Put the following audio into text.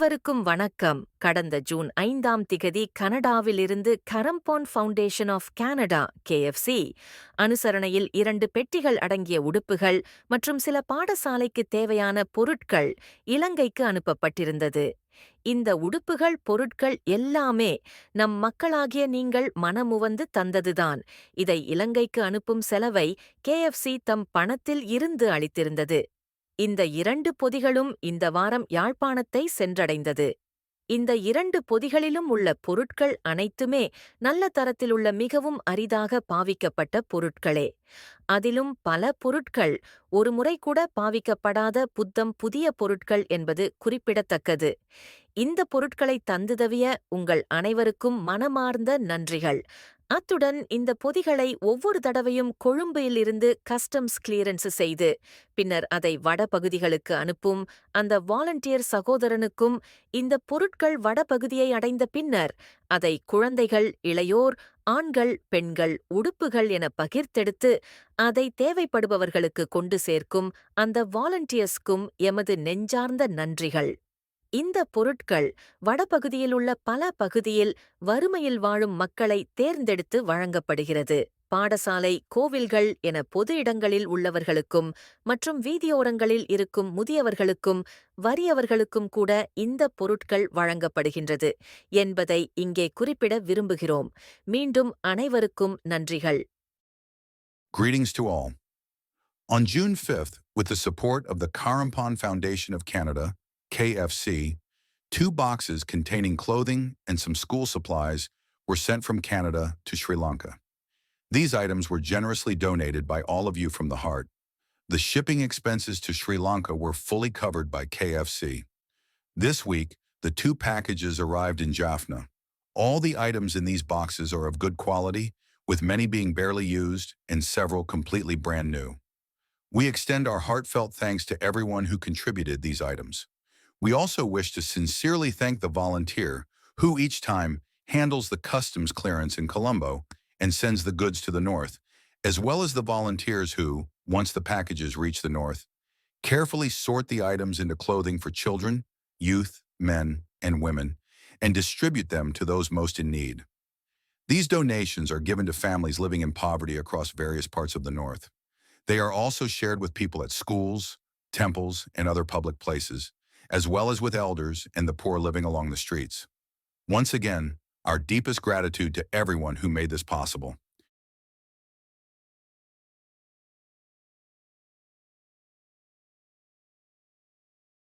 அனைவருக்கும் வணக்கம். கடந்த ஜூன் 5ஆம் திகதி கனடாவிலிருந்து Karampon foundation of Canada (KFC) அனுசரணையில் 2 பெட்டிகள் அடங்கிய உடுப்புகள் மற்றும் சில பாடசாலைக்கு தேவையான பொருட்கள் இலங்கைக்கு அனுப்பப்பட்டிருந்தது. இந்த உடுப்புகள் பொருட்கள் எல்லாமே நம் மக்களாகிய நீங்கள் மனமுவந்து தந்ததுதான். இதை இலங்கைக்கு அனுப்பும் செலவை KFC தம் பணத்தில் இருந்து அளித்திருந்தது. இந்த 2 பொதிகளும் இந்த வாரம் யாழ்ப்பாணத்தை சென்றடைந்தது. இந்த 2 பொதிகளிலும் உள்ள பொருட்கள் அனைத்துமே நல்ல தரத்திலுள்ள மிகவும் அரிதாக பாவிக்கப்பட்ட பொருட்களே. அதிலும் பல பொருட்கள் ஒருமுறை கூட பாவிக்கப்படாத புத்தம் புதிய பொருட்கள் என்பது குறிப்பிடத்தக்கது. இந்த பொருட்களை தந்துதவிய உங்கள் அனைவருக்கும் மனமார்ந்த நன்றிகள். அத்துடன் இந்த பொதிகளை ஒவ்வொரு தடவையும் கொழும்பிலிருந்து கஸ்டம்ஸ் கிளியரன்ஸ் செய்து பின்னர் அதை வடபகுதிகளுக்கு அனுப்பும் அந்த வாலண்டியர் சகோதரனுக்கும் இந்த பொருட்கள் வடபகுதியை அடைந்த பின்னர் அதை குழந்தைகள், இளையோர், ஆண்கள், பெண்கள், உடுப்புகள் என பகிர்ந்தெடுத்து அதை தேவைப்படுபவர்களுக்கு கொண்டு சேர்க்கும் அந்த வாலண்டியர்ஸ்க்கும் எமது நெஞ்சார்ந்த நன்றிகள். இந்த பொருட்கள் வடபகுதியிலுள்ள பல பகுதியில் வறுமையில் வாழும் மக்களை தேர்ந்தெடுத்து வழங்கப்படுகிறது. பாடசாலை, கோவில்கள் என பொது இடங்களில் உள்ளவர்களுக்கும் மற்றும் வீதியோரங்களில் இருக்கும் முதியவர்களுக்கும் வறியவர்களுக்கும் கூட இந்த பொருட்கள் வழங்கப்படுகின்றது என்பதை இங்கே குறிப்பிட விரும்புகிறோம். மீண்டும் அனைவருக்கும் நன்றிகள். Greetings to all. On June 5th, with the support of the Karampon Foundation of Canada, KFC, 2 boxes containing clothing and some school supplies were sent from Canada to Sri Lanka. These items were generously donated by all of you from the heart. The shipping expenses to Sri Lanka were fully covered by KFC. This week, the 2 packages arrived in Jaffna. All the items in these boxes are of good quality, with many being barely used and several completely brand new. We extend our heartfelt thanks to everyone who contributed these items. We also wish to sincerely thank the volunteer who each time handles the customs clearance in Colombo and sends the goods to the north, as well as the volunteers who, once the packages reach the north, carefully sort the items into clothing for children, youth, men, and women, and distribute them to those most in need. These donations are given to families living in poverty across various parts of the north. They are also shared with people at schools, temples, and other public places, as well as with elders and the poor living along the streets. Once again, our deepest gratitude to everyone who made this possible.